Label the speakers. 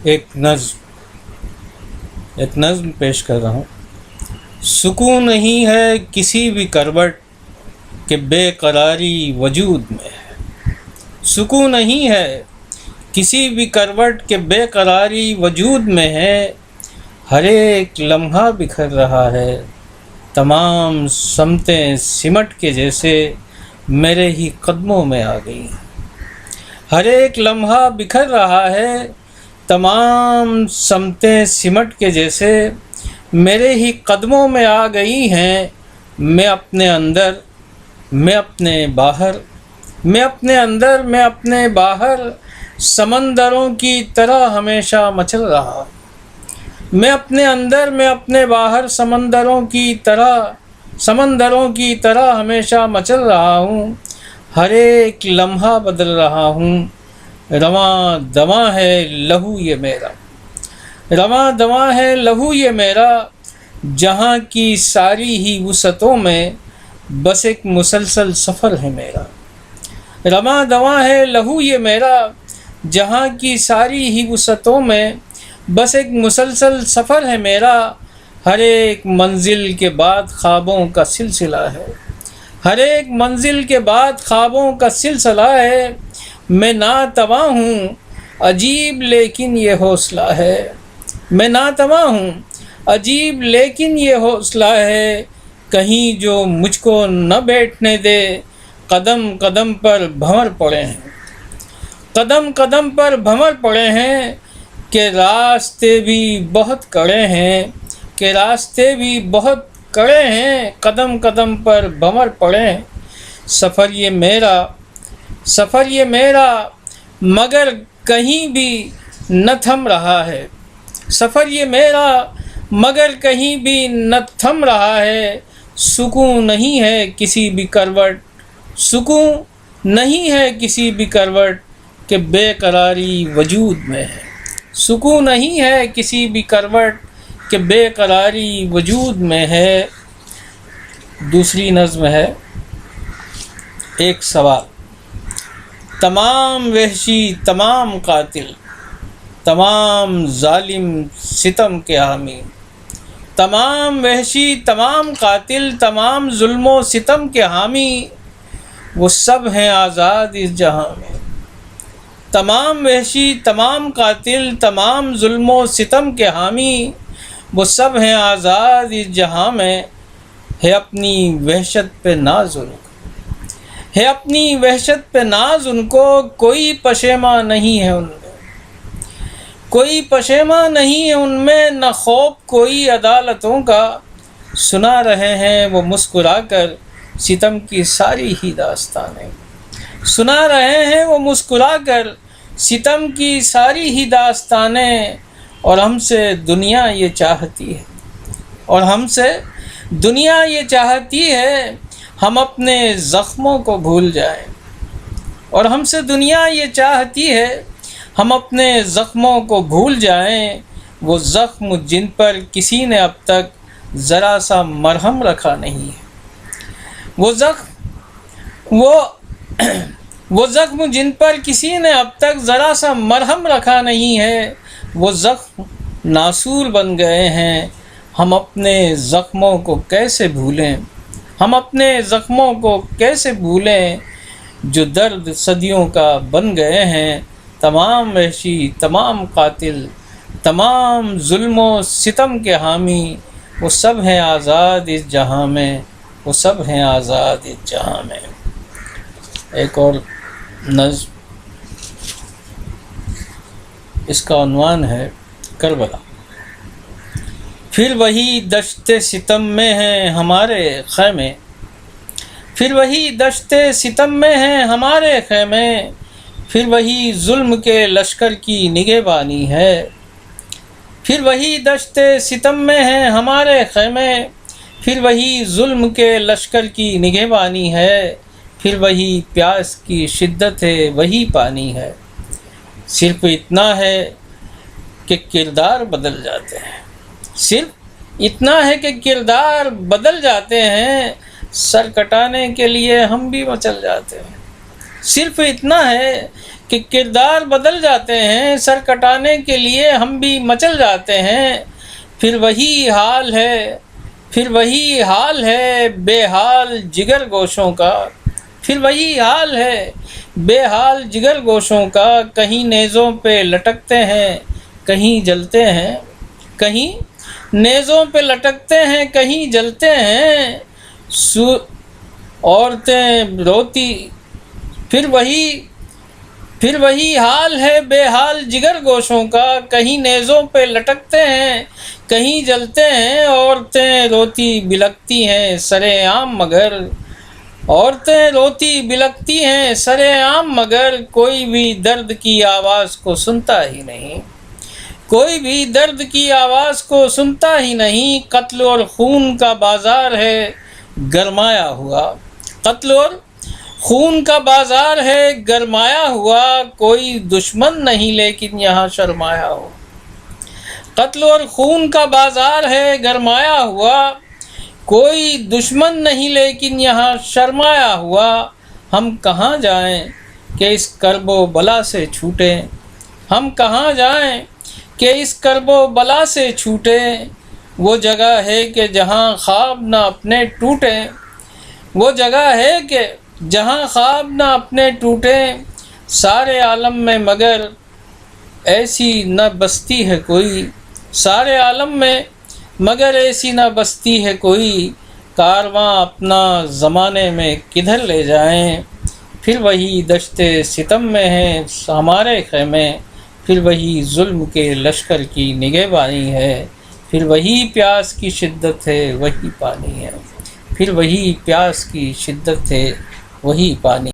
Speaker 1: ایک نظم پیش کر رہا ہوں۔ سکون نہیں ہے کسی بھی کروٹ کہ بے قراری وجود میں ہے۔ سکون نہیں ہے کسی بھی کروٹ کہ بے قراری وجود میں ہے۔ ہر ایک لمحہ بکھر رہا ہے، تمام سمتیں سمٹ کے جیسے میرے ہی قدموں میں آ گئی ہیں۔ ہر ایک لمحہ بکھر رہا ہے، تمام سمتیں سمٹ کے جیسے میرے ہی قدموں میں آ گئی ہیں۔ میں اپنے اندر، میں اپنے باہر، میں اپنے اندر، میں اپنے باہر سمندروں کی طرح ہمیشہ مچل رہا ہوں۔ میں اپنے اندر، میں اپنے باہر سمندروں کی طرح ہمیشہ مچل رہا ہوں۔ ہر ایک لمحہ بدل رہا ہوں۔ رواں دواں ہے لہو یہ میرا، رواں دواں ہے لہو یہ میرا، جہاں کی ساری ہی وسعتوں میں بس ایک مسلسل سفر ہے میرا۔ رواں دواں ہے لہو یہ میرا، جہاں کی ساری ہی وسعتوں میں بس ایک مسلسل سفر ہے میرا۔ ہر ایک منزل کے بعد خوابوں کا سلسلہ ہے، ہر ایک منزل کے بعد خوابوں کا سلسلہ ہے۔ میں ناتواں ہوں عجیب لیکن یہ حوصلہ ہے، میں ناتواں ہوں عجیب لیکن یہ حوصلہ ہے، کہیں جو مجھ کو نہ بیٹھنے دے۔ قدم قدم پر بھنور پڑے ہیں، قدم قدم پر بھنور پڑے ہیں، کہ راستے بھی بہت کڑے ہیں، کہ راستے بھی بہت کڑے ہیں، قدم قدم پر بھنور پڑے ہیں۔ سفر یہ میرا، سفر یہ میرا، مگر کہیں بھی نہ تھم رہا ہے۔ سفر یہ میرا مگر کہیں بھی نہ تھم رہا ہے۔ سکون نہیں ہے کسی بھی کروٹ، سکون نہیں ہے کسی بھی کروٹ کہ بے قراری وجود میں ہے۔ سکون نہیں ہے کسی بھی کروٹ کہ بے قراری وجود میں ہے۔ دوسری نظم ہے ایک سوال۔ تمام وحشی، تمام قاتل، تمام ظالم ستم کے حامی، تمام وحشی، تمام قاتل، تمام ظلم و ستم کے حامی، وہ سب ہیں آزاد اس جہاں میں۔ تمام وحشی، تمام قاتل، تمام ظلم و ستم کے حامی، وہ سب ہیں آزاد اس جہاں میں۔ ہے اپنی وحشت پہ ناز ان کو، ہے اپنی وحشت پہ ناز ان کو، کوئی پشیماں نہیں ہے ان میں، کوئی پشیماں نہیں ہے ان میں، نہ خوف کوئی عدالتوں کا۔ سنا رہے ہیں وہ مسکرا کر ستم کی ساری ہی داستانیں، سنا رہے ہیں وہ مسکرا کر ستم کی ساری ہی داستانیں۔ اور ہم سے دنیا یہ چاہتی ہے، اور ہم سے دنیا یہ چاہتی ہے، ہم اپنے زخموں کو بھول جائیں۔ اور ہم سے دنیا یہ چاہتی ہے، ہم اپنے زخموں کو بھول جائیں۔ وہ زخم جن پر کسی نے اب تک ذرا سا مرہم رکھا نہیں ہے، وہ زخم جن پر کسی نے اب تک ذرا سا مرہم رکھا نہیں ہے، وہ زخم ناسور بن گئے ہیں۔ ہم اپنے زخموں کو کیسے بھولیں، ہم اپنے زخموں کو کیسے بھولیں، جو درد صدیوں کا بن گئے ہیں۔ تمام وحشی، تمام قاتل، تمام ظلم و ستم کے حامی، وہ سب ہیں آزاد اس جہاں میں، وہ سب ہیں آزاد اس جہاں میں۔ ایک اور نظم، اس کا عنوان ہے کربلا۔ پھر وہی دشت ستم میں ہیں ہمارے خیمے، پھر وہی دشت ستم میں ہیں ہمارے خیمے، پھر وہی ظلم کے لشکر کی نگہبانی ہے۔ پھر وہی دشت ستم میں ہیں ہمارے خیمے، پھر وہی ظلم کے لشکر کی نگہبانی ہے۔ پھر وہی پیاس کی شدت ہے، وہی پانی ہے، صرف اتنا ہے کہ کردار بدل جاتے ہیں، صرف اتنا ہے کہ کردار بدل جاتے ہیں، سر کٹانے کے لیے ہم بھی مچل جاتے ہیں۔ صرف اتنا ہے کہ کردار بدل جاتے ہیں، سر کٹانے کے لیے ہم بھی مچل جاتے ہیں، پھر وہی حال ہے، پھر وہی حال ہے بے حال جگر گوشوں کا، پھر وہی حال ہے بے حال جگر گوشوں کا، کہیں نیزوں پہ لٹکتے ہیں کہیں جلتے ہیں، کہیں نیزوں پہ لٹکتے ہیں کہیں جلتے ہیں، عورتیں روتی، پھر وہی حال ہے بے حال جگر گوشوں کا، کہیں نیزوں پہ لٹکتے ہیں کہیں جلتے ہیں، عورتیں روتی بلکتی ہیں سرے عام مگر، عورتیں روتی بلکتی ہیں سرے عام مگر، کوئی بھی درد کی آواز کو سنتا ہی نہیں، کوئی بھی درد کی آواز کو سنتا ہی نہیں، قتل اور خون کا بازار ہے گرمایا ہوا، قتل اور خون کا بازار ہے گرمایا ہوا، کوئی دشمن نہیں لیکن یہاں شرمایا ہو، قتل اور خون کا بازار ہے گرمایا ہوا، کوئی دشمن نہیں لیکن یہاں شرمایا ہوا، ہم کہاں جائیں کہ اس کرب و بلا سے چھوٹیں، ہم کہاں جائیں کہ اس کرب و بلا سے چھوٹیں، وہ جگہ ہے کہ جہاں خواب نہ اپنے ٹوٹیں، وہ جگہ ہے کہ جہاں خواب نہ اپنے ٹوٹیں، سارے عالم میں مگر ایسی نہ بستی ہے کوئی، سارے عالم میں مگر ایسی نہ بستی ہے کوئی، کارواں اپنا زمانے میں کدھر لے جائیں، پھر وہی دشت ستم میں ہیں ہمارے خیمے، پھر وہی ظلم کے لشکر کی نگہبانی ہے، پھر وہی پیاس کی شدت ہے وہی پانی ہے، پھر وہی پیاس کی شدت ہے وہی پانی